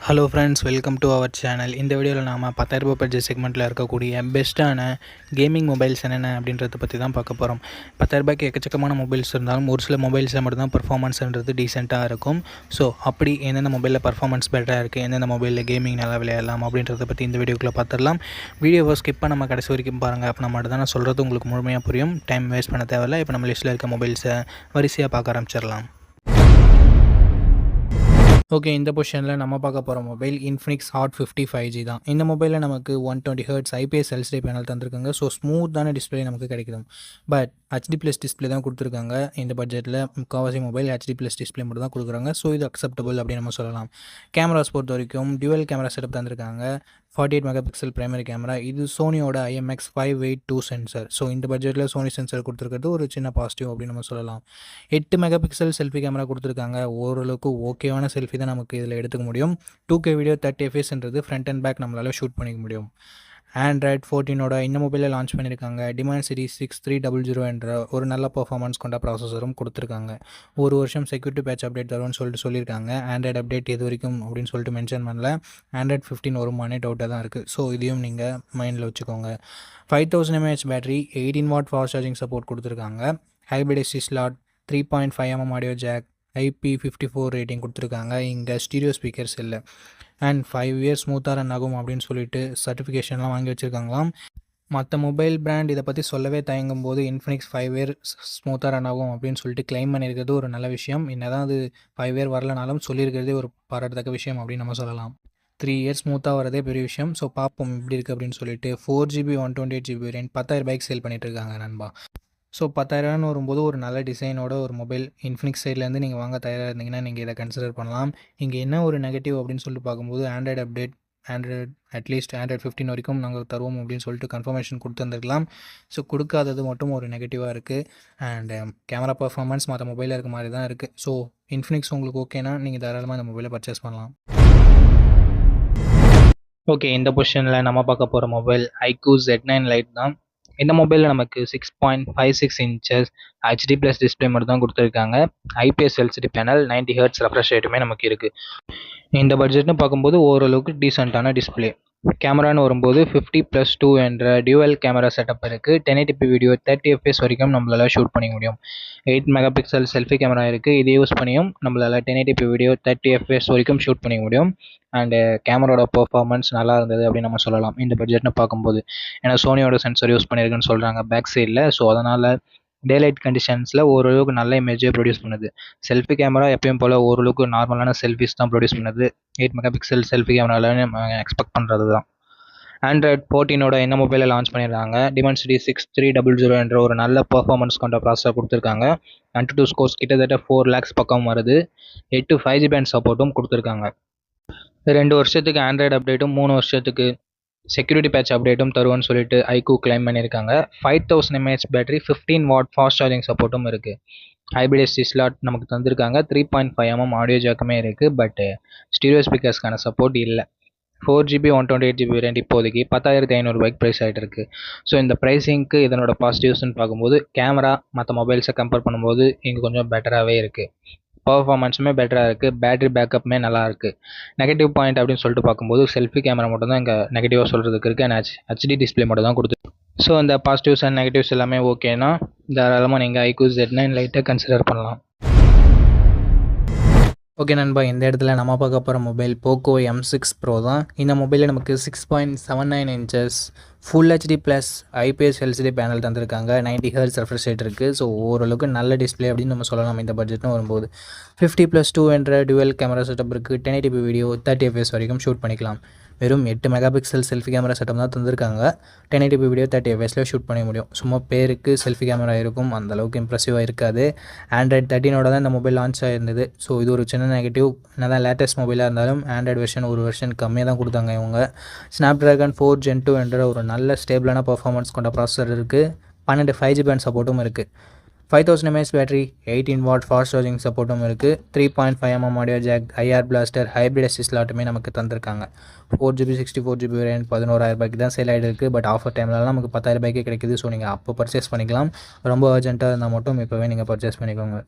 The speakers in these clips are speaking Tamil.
Hello friends, welcome to our channel. இந்த வீடியோவில் நாம் 10,000 பட்ஜெட் செக்மெண்ட்டில் இருக்கக்கூடிய பெஸ்ட்டான கேமிங் மொபைல்ஸ் என்னென்ன அப்படின்றத பற்றி தான் பார்க்க போகிறோம். 10,000 எக்கச்சக்கமான மொபைல்ஸ் இருந்தாலும் ஒரு சில மொபைல்ஸில் மட்டும்தான் பர்ஃபார்மன்ஸ்ன்றது டீசெண்டாக இருக்கும். ஸோ அப்படி எந்தெந்த மொபைலில் பர்ஃபார்மன்ஸ் பெட்டராக இருக்குது, எந்தெந்த மொபைலில் கேமிங் நல்லா விளையாடலாம் அப்படின்றத பற்றி இந்த வீடியோக்குள்ளே பார்த்துடலாம். வீடியோவை ஸ்கிப் பண்ணாமல் கடைசி வரைக்கும் பாருங்கள். அப்போ மட்டும் தான் நான் சொல்கிறது உங்களுக்கு முழுமையாக புரியும். டைம் வேஸ்ட் பண்ண தேவையில்லை. இப்போ நம்ம லிஸ்ட்டில் இருக்க மொபைல்ஸை வரிசையாக பார்க்க ஆரம்பிச்சிடலாம். ஓகே, இந்த பொசிஷனில் நம்ம பார்க்க போகிற மொபைல் இன்ஃபினிக்ஸ் ஹாட் 50 5G தான். இந்த மொபைலில் நமக்கு 120 Hz IPS LCD பேனல் தந்திருக்காங்க. ஸோ ஸ்மூத்தான டிஸ்பிளே நமக்கு கிடைக்குது. பட் HD+ டிஸ்பிளே தான் கொடுத்துருக்காங்க. இந்த பட்ஜெட்டில் முக்கால்வாசி மொபைல் HD+ டிஸ்பிளே மட்டும் தான் கொடுக்குறாங்க. ஸோ இது அக்செப்டபுள் அப்படின்னு நம்ம சொல்லலாம். கேமராஸ் பொறுத்த வரைக்கும் டியூவல் கேமரா செட்டப் தந்திருக்காங்க. 48 மெகாபிக்சல் பிரைமரி கேமரா. இது சோனியோட IMX582 சென்சர். ஸோ இந்த பட்ஜெட்டில் சோனி சென்சர் கொடுத்துருக்கிறது ஒரு சின்ன பாசிட்டிவ் அப்படின்னு நம்ம சொல்லலாம். 8 மெகாபிக்சல் செல்ஃபி கேமரா கொடுத்துருக்காங்க. ஓரளவுக்கு ஓகேவான செல்ஃபி தான் நமக்கு இதில் எடுத்துக்க முடியும். 2K video 30 fps front and back நம்மளால் ஷூட் பண்ணிக்க முடியும். Android 14ஓட இந்த மொபைலில் லான்ச் பண்ணியிருக்காங்க. Dimensity 6300 என்ற ஒரு நல்ல பர்ஃபார்மன்ஸ் கொண்ட ப்ராசஸரும் கொடுத்துருக்காங்க. ஒரு வருஷம் செக்யூரிட்டி பேட்ச் அப்டேட் தரும்னு சொல்லியிருக்காங்க. ஆண்ட்ராய்டு அப்டேட் எது வரைக்கும் அப்படின்னு சொல்லிட்டு மென்ஷன் பண்ணல. Android 15 வருமானே டவுட்டாக தான் இருக்குது. ஸோ இதையும் நீங்கள் மைண்டில் வச்சுக்கோங்க. 5000 mAh battery, 18 watt fast charging support கொடுத்துருக்காங்க. Hybrid SD slot, 3.5mm audio jack, IP54 rating கொடுத்துருக்காங்க. இங்கே ஸ்டீரியோ ஸ்பீக்கர்ஸ் இல்லை. அண்ட் 5 years ஸ்மூத்தாக ரன் ஆகும் அப்படின்னு சொல்லிட்டு சர்டிஃபிகேஷன்லாம் வாங்கி வச்சுருக்காங்களாம். மற்ற மொபைல் பிராண்ட் இதை பற்றி சொல்லவே தயங்கும் போது இன்ஃபினிக்ஸ் 5 years ஸ்மூத்தாக ரன் ஆகும் அப்படின்னு சொல்லிட்டு கிளைம் பண்ணியிருக்கிறது ஒரு நல்ல விஷயம். என்னதான் அது 5 year வரலனாலும் சொல்லியிருக்கிறதே ஒரு பாராட்டத்தக்க விஷயம் அப்படின்னு நம்ம சொல்லலாம். 3 years ஸ்மூத்தாக வரதே பெரிய விஷயம். ஸோ பார்ப்போம் எப்படி இருக்குது அப்படின்னு சொல்லிட்டு. 4GB 128GB வேரியன்ட் 10,000 சேல் பண்ணிகிட்டு இருக்காங்க நண்பா. ஸோ 10,000 வரும்போது ஒரு நல்ல டிசைனோட ஒரு மொபைல் இன்ஃபினிக்ஸ் சைட்லேருந்து நீங்கள் வாங்க தயாராக இருந்தீங்கன்னா நீங்கள் இதை கன்சிடர் பண்ணலாம். இங்கே என்ன ஒரு நெகட்டிவ் அப்படின்னு சொல்லிட்டு பார்க்கும்போது ஆண்ட்ராய்டு அப்டேட், அட்லீஸ்ட் Android 15 வரைக்கும் நாங்கள் தருவோம் அப்படின்னு சொல்லிட்டு கன்ஃபர்மேஷன் கொடுத்துருந்துருக்கலாம். ஸோ கொடுக்காதது மட்டும் ஒரு நெகட்டிவாக இருக்குது. அண்ட் கேமரா பர்ஃபார்மன்ஸ் மற்ற மொபைலில் இருக்க மாதிரி தான் இருக்குது. ஸோ இன்ஃபினிக்ஸ் உங்களுக்கு ஓகேனா நீங்கள் தாராளமாக இந்த மொபைலை பர்ச்சேஸ் பண்ணலாம். ஓகே, இந்த பொசிஷனில் நம்ம பார்க்க போகிற மொபைல் iQOO Z9 Lite தான். இந்த மொபைலில் நமக்கு 6.56 inches HD+ டிஸ்பிளே மட்டும் தான் கொடுத்துருக்காங்க. IPS LCD panel, 90 Hz refresh ரேட்டுமே நமக்கு இருக்குது. இந்த பட்ஜெட்னு பார்க்கும்போது ஓரளவுக்கு டீசெண்டான டிஸ்பிளே. கேமரான்னு வரும்போது 50+2 என்ற டியூவல் கேமரா செட்டப் இருக்குது. 1080p வீடியோ 30 fps வரைக்கும் நம்மளால் ஷூட் பண்ணிக்க முடியும். 8 மெகாபிக்சல் செல்ஃபி கேமரா இருக்குது. இதை யூஸ் பண்ணியும் நம்மளால் 1080p வீடியோ 30 fps வரைக்கும் ஷூட் பண்ணிக்க முடியும். அண்டு கேமராவோட பர்ஃபார்மன்ஸ் நல்லா இருந்தது அப்படின்னு நம்ம சொல்லலாம் இந்த பட்ஜெட்னு பார்க்கும்போது. ஏன்னா சோனியோட சென்சர் யூஸ் பண்ணியிருக்குன்னு சொல்கிறாங்க பேக் சைடில். ஸோ அதனால் டேலைட் கண்டிஷன்ஸில் ஓரளவுக்கு நல்ல இமேஜே ப்ரொடியூஸ் பண்ணுது. செல்ஃபி கேமரா எப்பயும் போல் ஓரளவுக்கு நார்மலான செல்ஃபிஸ் தான் ப்ரொடியூஸ் பண்ணுது. 8 மெகாபிக்சல் செல்ஃபி கேமராவில் நம்ம எக்ஸ்பெக்ட் பண்ணுறது தான். Android 14ஓட இந்த மொபைலில் லான்ச் பண்ணியிருக்காங்க. Dimensity 6300 என்ற ஒரு நல்ல பர்ஃபார்மன்ஸ் கொண்ட ப்ராசஸர் கொடுத்துருக்காங்க. Antutu ஸ்கோர்ஸ் கிட்டத்தட்ட 4 lakhs பக்கம் வருது. 8 to 5G பேண்ட் சப்போர்ட்டும் கொடுத்துருக்காங்க. 2 வருஷத்துக்கு ஆண்ட்ராய்டு அப்டேட்டும் 3 வருஷத்துக்கு செக்யூரிட்டி பேட்ச் அப்டேட்டும் தருவோன்னு சொல்லிட்டு iQOO கிளைம் பண்ணியிருக்காங்க. 5000 mAh battery, 15 what fast charging சப்போர்ட்டும் இருக்குது. ஹைப்ரிட் SD ஸ்லாட் நமக்கு தந்திருக்காங்க. 3.5mm ஆடியோ ஜாக்குமே இருக்குது. பட் ஸ்டீரியோ ஸ்பீக்கர்ஸ்க்கான சப்போர்ட் இல்லை. 4GB 128GB வேரியன்ட் இப்போதைக்கு 10,500 ப்ரைஸ் ஆகிட்டு இருக்குது. ஸோ இந்த ப்ரைஸிங்க்கு இதனோட பாசிட்டிவ்ஸ்ன்னு பார்க்கும்போது கேமரா மற்ற மொபைல்ஸை கம்பேர் பண்ணும்போது இங்கே கொஞ்சம் பெட்டராகவே இருக்குது. பர்ஃபார்மன்ஸுமே பெட்டராக இருக்குது. பேட்டரி பேக்கப்புமே நல்லா இருக்குது. நெகட்டிவ் பாயிண்ட் அப்படின்னு சொல்லிட்டு பார்க்கும்போது செல்ஃபி கேமரா மட்டும் தான் இங்கே நெகட்டிவாக சொல்கிறதுக்கு இருக்குது. அண்ட் HD டிஸ்பிளே மட்டும் தான் கொடுத்து. ஸோ இந்த பாசிட்டிவ்ஸ் அண்ட் நெகட்டிவ்ஸ் எல்லாமே ஓகேனா தாராளமாக நீங்கள் iQOO Z9 Lite கன்சிடர் பண்ணலாம். ஓகே நண்பா, இந்த இடத்துல நம்ம பார்க்க போகிற மொபைல் போக்கோ M6 Pro தான். இந்த மொபைலில் நமக்கு 6.79 inches full HD+ IPS LCD panel தந்திருக்காங்க. 90 Hz ரெஃப்ரெஷ் ரேட் இருக்குது. ஸோ ஓரளவுக்கு நல்ல டிஸ்பிளே அப்படின்னு நம்ம சொல்லலாம் இந்த பட்ஜெட்னு வரும்போது. 50+2 என்ற டியூவல் கேமரா செட்டப் இருக்குது. 1080p வீடியோ 30 fps வரைக்கும் ஷூட் பண்ணிக்கலாம். வெறும் 8 மெகாபிக்சல் செல்ஃபி கேமரா செட்டப் தான் தந்திருக்காங்க. 1080p வீடியோ 30 fps ஷூட் பண்ண முடியும். சும்மா பேருக்கு செல்ஃபி கேமரா இருக்கும், அந்தளவுக்கு இம்ப்ரெசிவாக இருக்காது. Android 13ஓட தான் இந்த மொபைல் லான்ச் ஆகிருந்தது. ஸோ இது ஒரு சின்ன நெகட்டிவ். என்ன தான் லேட்டஸ்ட் மொபைலாக இருந்தாலும் Android வெர்ஷன் ஒரு வெர்ஷன் கம்மியாக தான் கொடுத்தாங்க இவங்க. Snapdragon 4 Gen 2 என்ற ஒரு நல்ல ஸ்டேபிளான பர்ஃபார்மன்ஸ் கொண்ட ப்ராசஸர் இருக்குது. 12 5G பேண்ட் சப்போர்ட்டும் இருக்குது. 5000 mAh battery, 18 watt fast charging சப்போர்ட்டும் இருக்குது. 3.5mm audio jack, IR blaster, hybrid SD ஸ்லாட்டுமே நமக்கு தந்திருக்காங்க. 4GB 64GB வேரியன்ட் 11,000 தான் சேல் ஆகிட்டு இருக்குது. பட் ஆஃபர் டைம்லலாம் நமக்கு 10,000 கிடைக்குது. ஸோ நீங்கள் அப்போ பர்ச்சேஸ் பண்ணிக்கலாம். ரொம்ப அர்ஜென்ட்டாக இருந்தால் மட்டும் இப்போவே நீங்கள் பர்ச்சேஸ் பண்ணிக்கோங்க.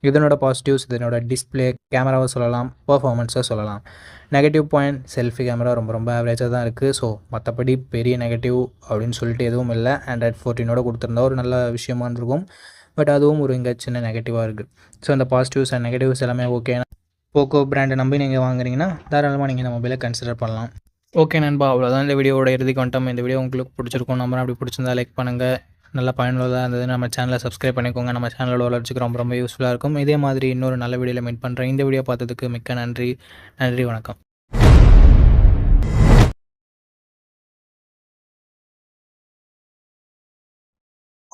இதனோட பாசிட்டிவ்ஸ் இதனோட டிஸ்பிளே, கேமராவை சொல்லலாம், பெர்ஃபார்மன்ஸை சொல்லலாம். நெகட்டிவ் பாயிண்ட் செல்ஃபி கேமரா ரொம்ப ஆவரேஜாக தான் இருக்குது. ஸோ மற்றபடி பெரிய நெகட்டிவ் அப்படின்னு சொல்லிட்டு எதுவும் இல்லை. Android 14ஓட கொடுத்துருந்தா ஒரு நல்ல விஷயமா இருந்திருக்கும். பட் அதுவும் ஒரு இங்கே சின்ன நெகட்டிவாக இருக்குது. ஸோ அந்த பாசிட்டிவ்ஸ் அண்ட் நெகட்டிவ்ஸ் எல்லாமே ஓகே. போக்கோ பிராண்டை நம்பி நீங்கள் வாங்குறீங்கன்னா தாராளமாக நீங்கள் இந்த மொபைலை கன்சிடர் பண்ணலாம். ஓகே நண்பா, அவ்வளோதான் இந்த வீடியோவோட இறுதிக்கு வந்துட்டோம். இந்த வீடியோ உங்களுக்கு பிடிச்சிருக்கும் நம்புறேன். அப்படி பிடிச்சிருந்தா லைக் பண்ணுங்கள். நல்ல பயனுள்ளதாக இருந்தது நம்ம சேனலை சப்ஸ்கிரைப் பண்ணிக்கோங்க. நம்ம சேனலோட வளர்ச்சிக்கு ரொம்ப யூஸ்ஃபுல்லாக இருக்கும். இதே மாதிரி இன்னொரு நல்ல வீடியோவில் மீட் பண்ணுறேன். இந்த வீடியோ பார்த்ததுக்கு மிக்க நன்றி. வணக்கம்.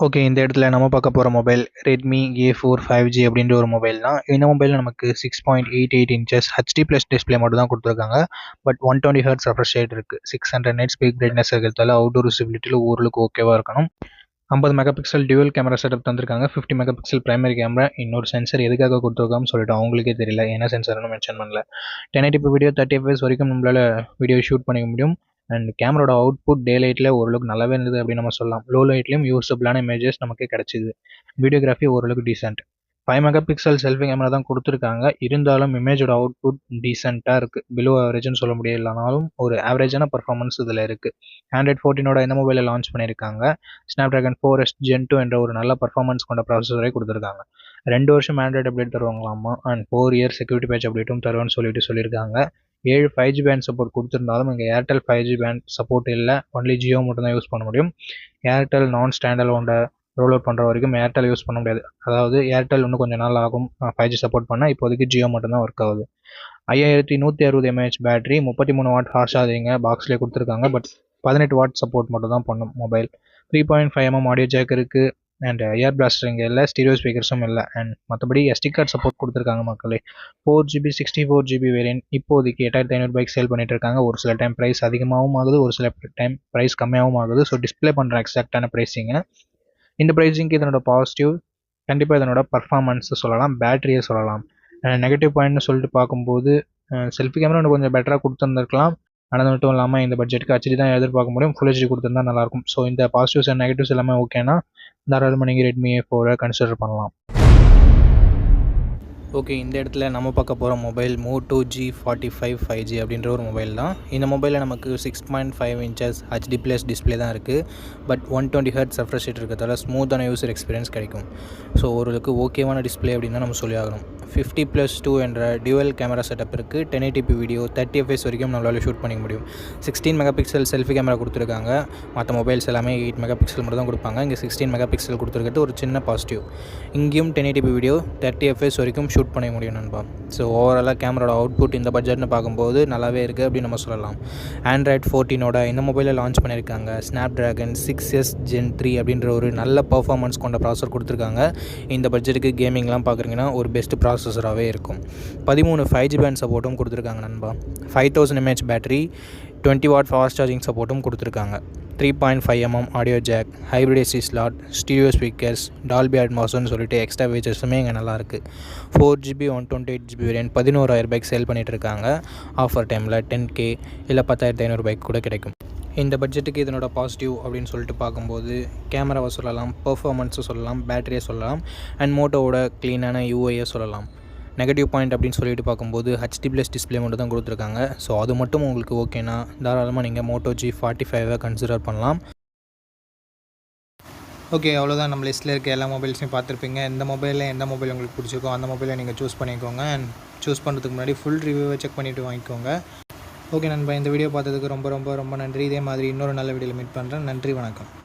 ஓகே, இந்த இடத்துல நம்ம பார்க்க போகிற மொபைல் ரெட்மி A4 5G அப்படின்ற ஒரு மொபைல் தான். இந்த மொபைலில் நமக்கு 6.88 இன்ச்சஸ் HD+ டிஸ்பிளே மட்டும் தான் கொடுத்துருக்காங்க. பட் 120 Hz ரெஃப்ரெஷ் ரேட் இருக்குது. 600 nits பீக் பிரைட்னஸ் இருக்கிறதால அவுட்டோர் விசிபிலிட்டியில் ஓரளவுக்கு ஓகேவாக இருக்கணும். 50 mega pixel dual camera setup தந்திருக்காங்க. 50 மெகா பிக்சல் பிரைமரி கேமரா. இன்னொரு சென்சர் எதுக்காக கொடுத்துருக்கான்னு சொல்லிட்டு அவங்களுக்கே தெரியல, என்ன சென்சர்னு மென்ஷன் பண்ணல. 1080p வீடியோ 30 fps வரைக்கும் நம்மளால் வீடியோ ஷூட் பண்ணிக்க முடியும். அண்ட் கேமரோட அவுட்புட் டே லைட்டில் ஓரளவுக்கு நல்லாவே இருந்தது அப்படின்னு நம்ம சொல்லலாம். லோ லைட்லையும் யூஸபிளான இமேஜஸ் நமக்கு கிடச்சிது. வீடியோகிராஃபி ஓரளவுக்கு decent. 5 mega pixel selfie camera தான் கொடுத்துருக்காங்க. இருந்தாலும் இமேஜோட அவுட்புட் டீசெண்டாக இருக்குது. பிலோ ஆவரேஜ்னு சொல்ல முடியலனாலும் ஒரு ஆவரேஜான பர்ஃபார்மன்ஸ் இதில் இருக்குது. Android 14ஓட இந்த மொபைலை லான்ச் பண்ணியிருக்காங்க. Snapdragon 4S Gen 2 என்ற ஒரு நல்ல பர்ஃபார்மன்ஸ் கொண்ட ப்ராசஸரை கொடுத்துருக்காங்க. 2 வருஷம் ஆண்ட்ராய்டு அப்டேட் தருவாங்களாமா. அண்ட் 4 இயர் செக்யூரிட்டி பேட்ச் அப்டேட்டும் தருவேன்னு சொல்லியிருக்காங்க. 7 5G பேண்ட் சப்போர்ட் கொடுத்துருந்தாலும் இங்கே ஏர்டெல் 5G பேண்ட் சப்போர்ட் இல்லை. ஒன்லி ஜியோ மட்டும் தான் யூஸ் பண்ண முடியும். ஏர்டெல் நான் ஸ்டாண்டலோட ரோல் அவுட் பண்ணுற வரைக்கும் ஏர்டெல் யூஸ் பண்ண முடியாது. அதாவது ஏர்டெல் இன்னும் கொஞ்சம் நாள் ஆகும் 5G சப்போர்ட் பண்ணால். இப்போதைக்கு ஜியோ மட்டும்தான் ஒர்க் ஆகுது. 5160 mAh battery, 33 what hours charging பாக்ஸ்லேயே கொடுத்துருக்காங்க. பட் 18 வாட் சப்போர்ட் மட்டும் தான் பண்ணும் மொபைல். 3.5mm ஆடியோ ஜாக் இருக்குது. அண்ட் ஏர் பிளாஸ்டர் இங்கே இல்லை. ஸ்டீரியோ ஸ்பீக்கர்ஸும் இல்லை. அண்ட் மற்றபடி SD கார்டு சப்போர்ட் கொடுத்துருக்காங்க மக்களே. 4GB 64GB வேரியன்ட் இப்போதைக்கு 8500 சேல் பண்ணிட்டு இருக்காங்க. ஒரு சில டைம் ப்ரைஸ் அதிகமாகவும் ஆகுது, ஒரு சில டைம் ப்ரைஸ் கம்மியாகவும் ஆகுது. ஸோ டிஸ்பிளே பண்ணுற எக்ஸாக்டான ப்ரைஸிங்க. இந்த ப்ரைஸிங்க்கு இதனோட பாசிட்டிவ் கண்டிப்பாக இதனோட பர்ஃபார்மன்ஸ் சொல்லலாம், பேட்டரியை சொல்லலாம். நெகட்டிவ் பாயிண்ட்னு சொல்லிட்டு பார்க்கும்போது செல்ஃபி கேமரா இன்னும் கொஞ்சம் பெட்டராக கொடுத்துருந்துருக்கலாம். ஆனால் அது மட்டும் இல்லாமல் இந்த பட்ஜெட்டுக்கு HD தான் எதிர்பார்க்க முடியும். ஃபுல் HD கொடுத்துருந்தா நல்லாயிருக்கும். ஸோ இந்த பாசிட்டிவ்ஸ் அண்ட் நெகட்டிவ்ஸ் எல்லாமே ஓகேனா தாராளமாக நீங்கள் ரெட்மி A4 கன்சிடர் பண்ணலாம். ஓகே, இந்த இடத்துல நம்ம பார்க்க போகிற மொபைல் Moto G45 5G அப்படின்ற ஒரு மொபைல் தான். இந்த மொபைலில் நமக்கு 6.5 இன்ச்சஸ் HD+ டிஸ்பிளே தான் இருக்குது. பட் 120 Hz ரெஃப்ரெஷ் ரேட் இருக்கிறதால ஸ்மூத்தான யூசர் எக்ஸ்பீரியன்ஸ் கிடைக்கும். ஸோ ஓரளவுக்கு ஓகேவான டிஸ்பிளே அப்படின்னு தான் நம்ம சொல்லி ஆகணும். 50+2 என்ற டியூவல் கேமரா செட்டப் இருக்குது. 1080p வீடியோ 30 fps வரைக்கும் நம்மளால் ஷூட் பண்ணிக்க முடியும். 16 மெகா பிக்சல் செல்ஃபி கேமரா கொடுத்துருக்காங்க. மற்ற மொபைல்ஸ் எல்லாமே 8 மெகா பிக்சல் மட்டும் தான் கொடுப்பாங்க. இங்கே 16 மெகா பிக்சல் கொடுத்துருக்கிறது ஒரு சின்ன பாசிட்டிவ். இங்கேயும் 1080p வீடியோ 30 fps வரைக்கும் ஷூட் பண்ண முடியும் நண்பா. ஸோ ஓவராலாக கேமராவோட அவுட்புட் இந்த பட்ஜெட்னு பார்க்கும்போது நல்லாவே இருக்குது அப்படின்னு நம்ம சொல்லலாம். Android 14ஓட இந்த மொபைலை லான்ச் பண்ணியிருக்காங்க. Snapdragon 6S Gen 3 அப்படின்ற ஒரு நல்ல பர்ஃபார்மன்ஸ் கொண்ட ப்ராசஸர் கொடுத்துருக்காங்க. இந்த பட்ஜெட்டுக்கு கேமிங்லாம் பார்க்குறீங்கன்னா ஒரு பெஸ்ட் ப்ராசஸராகவே இருக்கும். 13 5G பேண்ட் சப்போர்ட்டும் கொடுத்துருக்காங்க நண்பா. 5000 mAh battery, 20 watt fast charging சப்போர்ட்டும் கொடுத்துருக்காங்க. 3.5mm audio jack, hybrid AC slot, stereo speakers, Dolby அட்மாஸ்னு சொல்லிட்டு எக்ஸ்ட்ரா ஃபீச்சர்ஸுமே இங்கே நல்லாயிருக்கு. 4GB 128GB வேரியன்ட் 11,000 ரூபாய்க்கு சேல் பண்ணிகிட்டு இருக்காங்க. ஆஃபர் டைமில் 10K இல்லை 10,500 ரூபாய்க்கு கூட கிடைக்கும். இந்த பட்ஜெட்டுக்கு இதனோட பாசிட்டிவ் அப்படின்னு சொல்லிட்டு பார்க்கும்போது கேமராவை சொல்லலாம், பர்ஃபார்மன்ஸை சொல்லலாம், பேட்டரியை சொல்லலாம், அண்ட் மோட்டோவோட க்ளீனான UIயை சொல்லலாம். நெகட்டிவ் பாயிண்ட் அப்படின்னு சொல்லிட்டு பார்க்கும்போது HD+ டிஸ்பிளே மட்டும் தான் கொடுத்துருக்காங்க. ஸோ அது மட்டும் உங்களுக்கு ஓகேனா தாராளமாக நீங்கள் Moto G45 கன்சிடர் பண்ணலாம். ஓகே, அவ்வளோதான். நம்ம லிஸ்ட்டில் இருக்க எல்லா மொபைல்ஸையும் பார்த்துருப்பீங்க. இந்த மொபைலில் எந்த மொபைல் உங்களுக்கு பிடிச்சிருக்கோ அந்த மொபைலை நீங்கள் சூஸ் பண்ணிக்கோங்க. அண்ட் சூஸ் பண்ணுறதுக்கு முன்னாடி ஃபுல் ரிவ்யூவை செக் பண்ணிவிட்டு வாங்கிக்கோங்க. ஓகே நண்பா, இந்த வீடியோ பார்த்ததுக்கு ரொம்ப ரொம்ப ரொம்ப நன்றி. இதே மாதிரி இன்னொரு நல்ல வீடியோவில் மீட் பண்ணுறேன். நன்றி, வணக்கம்.